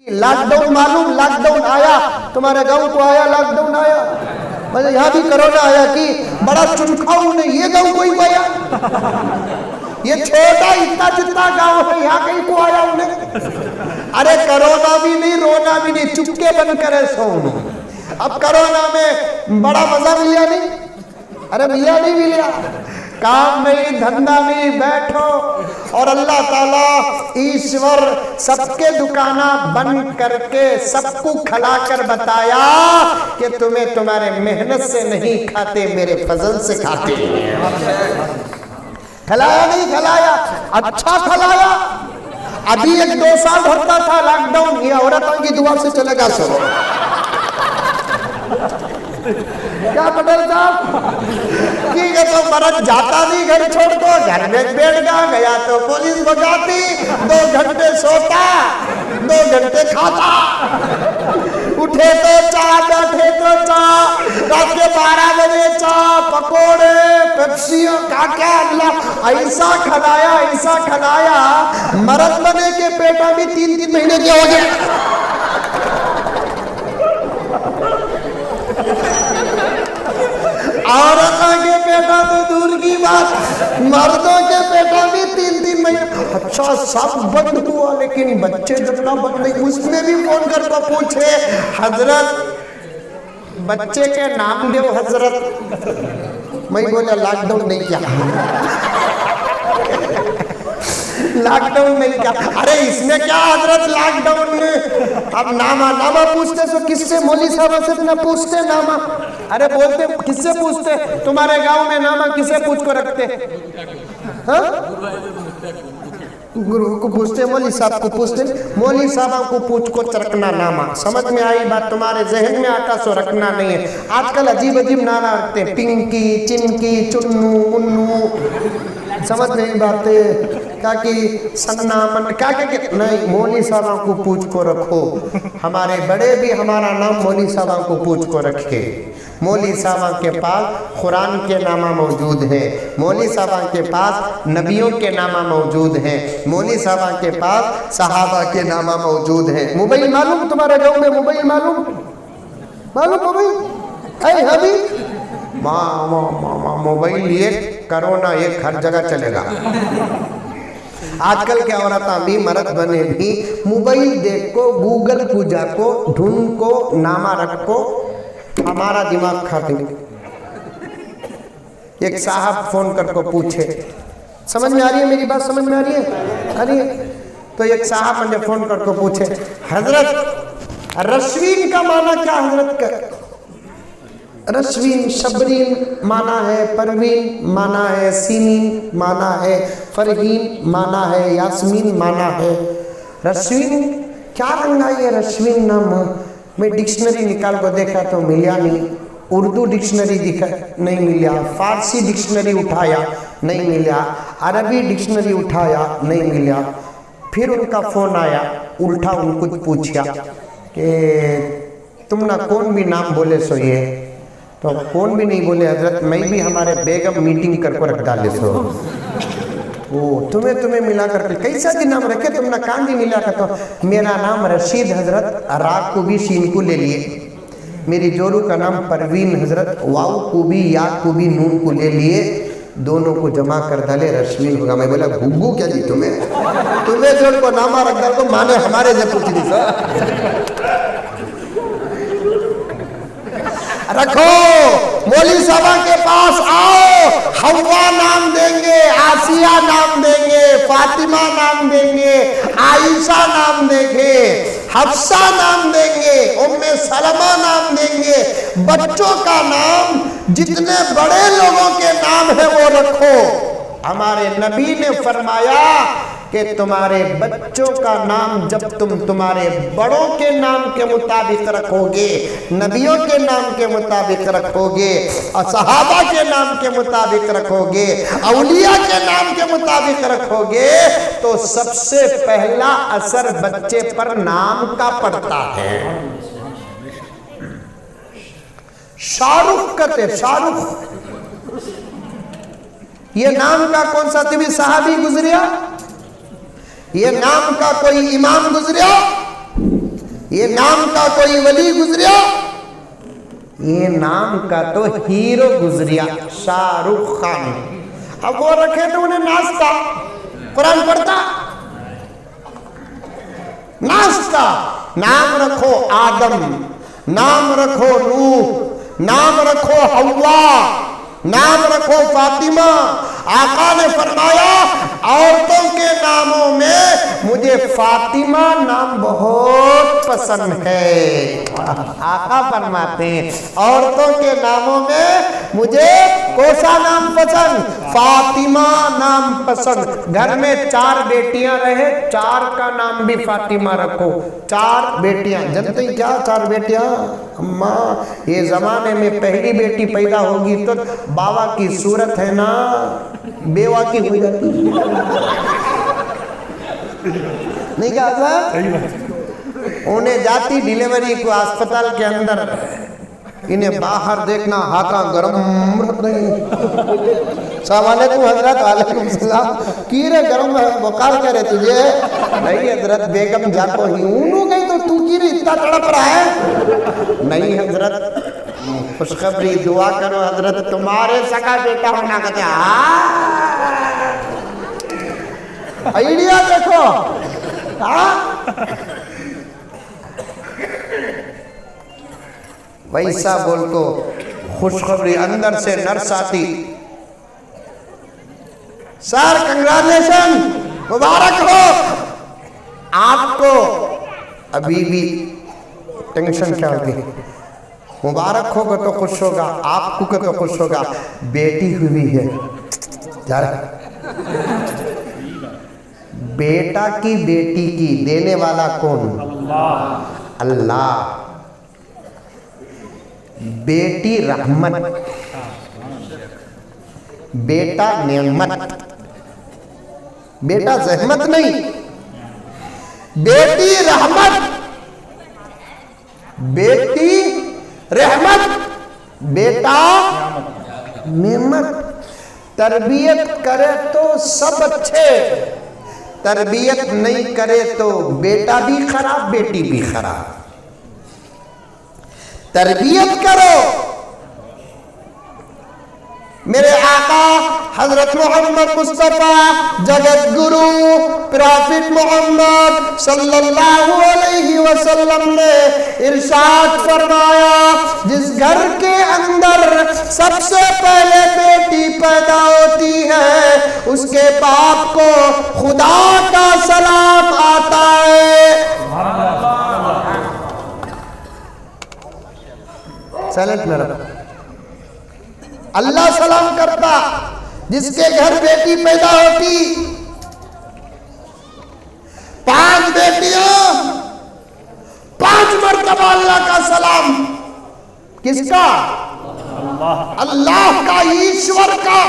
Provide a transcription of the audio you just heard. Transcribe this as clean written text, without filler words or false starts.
Lockdown मालूम, lockdown आया तुम्हारे गांव को, आया लॉकडाउन आया, मतलब यहाँ भी कोरोना आया कि बड़ा चुनखाऊ ने ये गांव कोई आया, ये छोटा इतना जितना गांव है यहाँ कहीं को आया उन्हें। अरे कोरोना भी नहीं, रोना भी नहीं, चुपके बन करे सोनू। अब कोरोना में बड़ा मजा मिला नहीं, अरे मिला नहीं मिला, काम नहीं धंधा नहीं, बैठो और अल्लाह ताला ईश्वर सबके दुकाना बंद करके सबको खिलाकर बताया कि तुम्हें तुम्हारे मेहनत से नहीं खाते, मेरे फजल से खाते। खिलाया नहीं खिलाया, अच्छा खिलाया। अभी 1-2 साल भरता था लॉकडाउन, ये औरतों की दुआ से चलेगा सब। क्या पटेल साहब, ठीक है तो मरद जाता नहीं घर छोड़ दो, घर में बैठ गया तो पुलिस भगाती, 2 घंटे सोता, 2 घंटे खाता, उठे तो चाय, बैठे तो चाय, रात के 12 बजे चाय, पकोड़े, पेप्सियों क्या अल्लाह ऐसा खिलाया, ऐसा खिलाया, मरद बने के पेटा भी 3-3 महीने के हो गए। औरतों के पेटा तो दूर की बात, मर्दों के पेटा भी 3-3 महीने। अच्छा सब बंद हुआ लेकिन बच्चे जितना बंद नहीं, उसमें भी फोन करके पूछे हजरत बच्चे के नाम दो हजरत। मैं बोला लॉकडाउन नहीं किया, लॉकडाउन नहीं क्या, अरे इसमें क्या हजरत लॉकडाउन में। अब नामा नामा पूछते तो किससे, मौली साहब से ना पूछते नामा, अरे बोलते किससे पूछते, तुम्हारे गांव में नामा किसे पूछ को रखते, हाँ गुरु को पूछते, मौली साहब को पूछते, मौली साहब को पूछ को रखना नामा। समझ में आई बात, तुम्हारे जहन में आता सो रखना नहीं है। आजकल अजीब अजीब नारा रखते, पिंकी, चिंकी, चुन्नू, मुन्नू, समझ नहीं बातें क्या कि सन्ना मन क्या नहीं, मौली साहब को पूछ को रखो। हमारे बड़े भी हमारा नाम मौली साहब को पूछ को रखे। मौली साहब के पास कुरान के नामा मौजूद है, मौली साहब के पास नबियों के नामा मौजूद हैं, मौली साहब के पास सहाबा के नामा मौजूद हैं। मोबाइल मालूम तुम्हारे गाँव में, मोबाइल मालूम, मालूम मोबाइल है अभी मोबाइल ये कोरोना एक हर जगह चलेगा। आजकल के औरत भी मर्द बने भी मोबाइल देख को, गूगल पूजा को, ढूंढ को, नामा रख को हमारा दिमाग खाते। एक साहब फोन करके पूछे, समझ में आ रही है मेरी बात, समझ में आ रही है, अरे तो एक साहब मुझे फोन करके पूछे हजरत रश्वीन का माना क्या हजरत का। रश्वीन शबरीन माना है, परवीन माना है, सीनीन माना है, फरहीन माना है, यास्मीन माना है। रश्वीन क्या रंगा ये रश्वीन नाम, मैं डिक्शनरी निकाल को देखा तो मिला नहीं, उर्दू डिक्शनरी दिखा नहीं मिला, फारसी डिक्शनरी उठाया नहीं मिला, अरबी डिक्शनरी उठाया नहीं मिला। फिर उनका फोन आया, उल्टा उनको पूछा कि तुम ना कौन भी नाम बोले सो ये, तो कौन भी नहीं बोले हजरत, मैं भी हमारे बेगम मीटिंग करके रख डाले सो। वो तुम्हें मिला करके कैसा भी नाम रखे, तुम ना कान भी मिला कर, तो मेरा नाम रशीद हजरत, राग को भी शीन को ले लिए, मेरी जोरू का नाम परवीन हजरत, वाव को भी याद को भी नून को ले लिए, दोनों को जमा कर डाले रश्मीन होगा। मैं बोला गुग्गू क्या जी तुम्हें जोड़ को नामा रख डाल को माने हमारे से पूछ दी सर रखो। मौली साहबा के पास आओ, हवा नाम देंगे, आसिया नाम देंगे, फातिमा नाम देंगे, आयशा नाम देंगे, हफ्सा नाम देंगे, उम्मे सलमा नाम देंगे। बच्चों का नाम जितने बड़े लोगों के नाम है वो रखो। हमारे नबी ने फरमाया कि तुम्हारे बच्चों का नाम जब तुम तुम्हारे बड़ों के नाम के मुताबिक रखोगे, नबियों के नाम के मुताबिक रखोगे, सहाबा के नाम के मुताबिक रखोगे, औलिया के नाम के मुताबिक रखोगे, तो सबसे पहला असर बच्चे पर नाम का पड़ता है। शाहरुख कहते, शाहरुख ये नाम का कौन सा तुम्हें सहाबी गुजरिया, ये नाम का कोई इमाम गुजरिया, ये नाम का कोई वली गुजरिया, ये नाम का तो हीरो गुजरिया, शाहरुख खान। अब वो रखे तो उन्हें नाश्ता, कुरान पढ़ता, नाश्ता। नाम रखो आदम, नाम रखो नूह, नाम रखो हव्वा, नाम रखो फातिमा। आका ने फरमाया औरतों के नामों में मुझे फातिमा नाम बहुत पसंद है। आका फरमाते हैं औरतों के नामों में मुझे कौन सा नाम पसंद? फातिमा नाम पसंद। घर में 4 बेटियां रहे, 4 का नाम भी फातिमा रखो। 4 बेटियां, जानते ही क्या 4 बेटियां? अम्मा ये जमाने में पहली बेटी पैदा होगी तो बाबा की सूरत है ना, बेवा की हो जाती नहीं कहा था? उन्हें जाती डिलीवरी को अस्पताल के अंदर, इन्हें बाहर देखना, हाथा गरम रख रही। सलामकुम हजरत, वालेकुम सलाम। कीरे गरम बुखार करे तुझे? नहीं हजरत, बेगम जाको ही ऊनू गई तो तू कीरे इतना तड़प रहा है? नहीं हजरत, खुशखबरी दुआ करो हजरत, तुम्हारे सका बेटा होना कहते। आइडिया देखो। वैसा बोल को खुशखबरी अंदर से नर्स आती, सर कंग्रेचुलेशन, मुबारक हो आपको। अभी भी टेंशन क्या होगी? मुबारक होगा तो खुश होगा, आपको का तो खुश होगा, बेटी हुई है यार। बेटा की बेटी की देने वाला कौन? अल्लाह। बेटी रहमत, बेटा नेमत। बेटा जहमत नहीं, बेटी रहमत, बेटी रहमत, बेटा नेमत। तरबियत करे तो सब अच्छे, तरबियत नहीं करे तो बेटा भी खराब, बेटी भी खराब। तरबियत करो। मेरे आका हजरत मोहम्मद मुस्तफा जगत गुरु प्रॉफिट मोहम्मद सल्लल्लाहु अलैहि वसल्लम ने इरशाद फरमाया, जिस घर के अंदर सबसे पहले बेटी पैदा होती है उसके बाप को खुदा का सलाम आता है। साइलेंट में रखो। अल्लाह सलाम करता जिसके घर बेटी पैदा होती। 5 बेटियां, 5 मरतबा अल्लाह का सलाम। किसका? अल्लाह का, ईश्वर का।